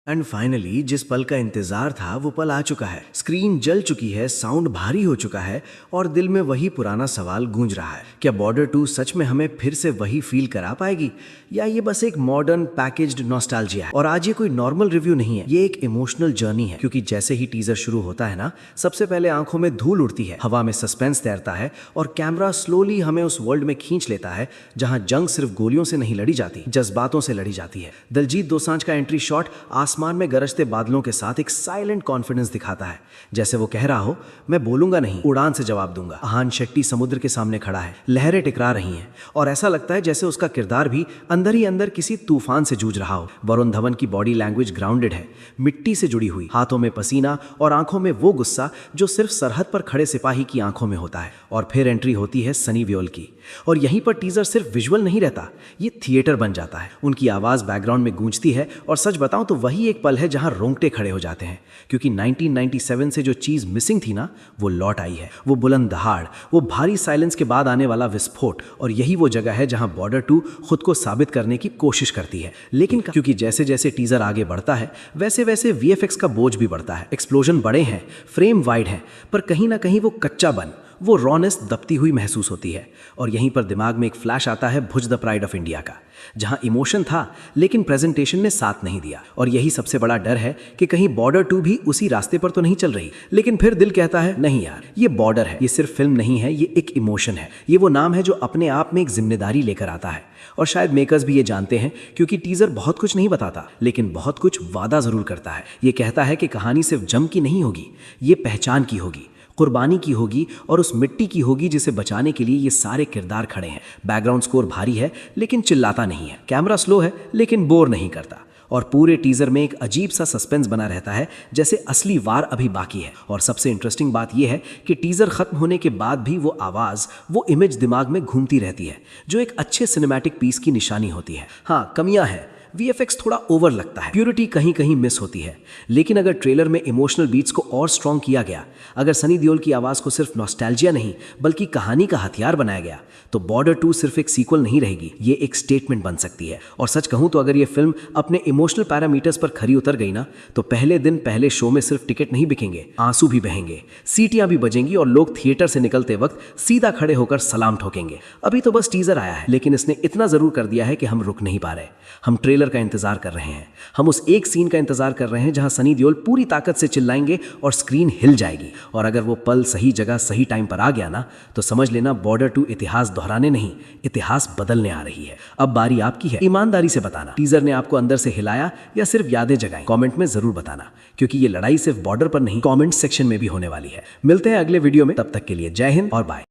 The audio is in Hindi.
एंड फाइनली जिस पल का इंतजार था वो पल आ चुका है। स्क्रीन जल चुकी है, साउंड भारी हो चुका है और दिल में वही पुराना सवाल गूंज रहा है, क्या बॉर्डर 2 सच में हमें फिर से वही फील करा पाएगी या ये बस एक मॉडर्न पैकेज्ड नॉस्टैल्जिया है। और आज ये कोई नॉर्मल रिव्यू नहीं है, ये एक इमोशनल जर्नी है, क्योंकि जैसे ही टीजर शुरू होता है ना, सबसे पहले आंखों में धूल उड़ती है, हवा में सस्पेंस तैरता है और कैमरा स्लोली हमें उस वर्ल्ड में खींच लेता है जहां जंग सिर्फ गोलियों से नहीं लड़ी जाती, जज्बातों से लड़ी जाती है। दिलजीत दोसांझ का एंट्री शॉट आसमान में गरजते बादलों के साथ एक साइलेंट कॉन्फिडेंस दिखाता है, जैसे वो कह रहा हो मैं बोलूंगा नहीं, उड़ान से जवाब दूंगा। आहान शेट्टी समुद्र के सामने खड़ा है, लहरें टकरा रही हैं और ऐसा लगता है जैसे उसका किरदार भी अंदर ही अंदर किसी तूफान से जूझ रहा हो। वरुण धवन की बॉडी लैंग्वेज ग्राउंडेड है, मिट्टी से जुड़ी हुई, हाथों में पसीना और आंखों में वो गुस्सा जो सिर्फ सरहद पर खड़े सिपाही की आंखों में होता है। और फिर एंट्री होती है सनी देओल की, और यहीं पर टीजर सिर्फ विजुअल नहीं रहता, ये थिएटर बन जाता है। उनकी आवाज बैकग्राउंड में गूंजती है और सच बताऊं तो वही एक पल है जहां रोंगटे खड़े हो जाते हैं, क्योंकि 1997 से जो चीज मिसिंग थी ना, वो लौट आई है। वो बुलंद दहाड़, वो भारी साइलेंस के बाद आने वाला विस्फोट, और यही वो जगह है जहां बॉर्डर 2 खुद को साबित करने की कोशिश करती है। लेकिन क्योंकि जैसे जैसे टीजर आगे बढ़ता है वैसे वैसे वीएफएक्स का बोझ भी बढ़ता है। एक्सप्लोजन बड़े हैं, फ्रेम वाइड है, पर कहीं ना कहीं वो कच्चा बन, वो रॉनेस दबती हुई महसूस होती है। और यहीं पर दिमाग में एक फ्लैश आता है भुज द प्राइड ऑफ इंडिया का, जहां इमोशन था लेकिन प्रेजेंटेशन ने साथ नहीं दिया। और यही सबसे बड़ा डर है कि कहीं बॉर्डर 2 भी उसी रास्ते पर तो नहीं चल रही। लेकिन फिर दिल कहता है नहीं यार, ये बॉर्डर है, ये सिर्फ फिल्म नहीं है, ये एक इमोशन है। ये वो नाम है जो अपने आप में एक जिम्मेदारी लेकर आता है। और शायद मेकर्स भी ये जानते हैं, क्योंकि टीजर बहुत कुछ नहीं बताता लेकिन बहुत कुछ वादा जरूर करता है। ये कहता है कि कहानी सिर्फ जंग की नहीं होगी, ये पहचान की होगी, कुर्बानी की होगी और उस मिट्टी की होगी जिसे बचाने के लिए ये सारे किरदार खड़े हैं। बैकग्राउंड स्कोर भारी है लेकिन चिल्लाता नहीं है, कैमरा स्लो है लेकिन बोर नहीं करता, और पूरे टीजर में एक अजीब सा सस्पेंस बना रहता है, जैसे असली वार अभी बाकी है। और सबसे इंटरेस्टिंग बात यह है कि टीजर खत्म होने के बाद भी वो आवाज, वो इमेज दिमाग में घूमती रहती है, जो एक अच्छे सिनेमैटिक पीस की निशानी होती है। हाँ, कमियां हैं, वीएफएक्स थोड़ा ओवर लगता है, प्यूरिटी कहीं कहीं मिस होती है, लेकिन अगर ट्रेलर में इमोशनल बीट्स को और स्ट्रॉन्ग किया गया, अगर सनी देओल की आवाज को सिर्फ नॉस्टैल्जिया नहीं बल्कि कहानी का हथियार बनाया गया, तो बॉर्डर 2 सिर्फ एक सीक्वल नहीं रहेगी, ये एक स्टेटमेंट बन सकती है। और सच कहूं तो अगर ये फिल्म अपने इमोशनल पैरामीटर्स पर खरी उतर गई ना, तो पहले दिन पहले शो में सिर्फ टिकट नहीं बिकेंगे, आंसू भी बहेंगे, सीटियां भी बजेंगी और लोग थिएटर से निकलते वक्त सीधा खड़े होकर सलाम ठोकेंगे। अभी तो बस टीजर आया है, लेकिन इसने इतना जरूर कर दिया है कि हम रुक नहीं पा रहे। हम ट्रेलर का इंतजार कर रहे हैं, हम उस एक सीन का इंतजार कर रहे हैं जहां सनी देओल पूरी ताकत से चिल्लाएंगे और स्क्रीन हिल जाएगी। और अगर वो पल सही जगह सही टाइम पर आ गया ना, तो समझ लेना बॉर्डर 2 इतिहास दोहराने नहीं, इतिहास बदलने आ रही है। अब बारी आपकी है, ईमानदारी से बताना, टीजर ने आपको अंदर से हिलाया या सिर्फ यादें जगाई? कमेंट में जरूर बताना, क्योंकि ये लड़ाई सिर्फ बॉर्डर पर नहीं, कमेंट सेक्शन में भी होने वाली है। मिलते हैं अगले वीडियो में, तब तक के लिए जय हिंद और बाय।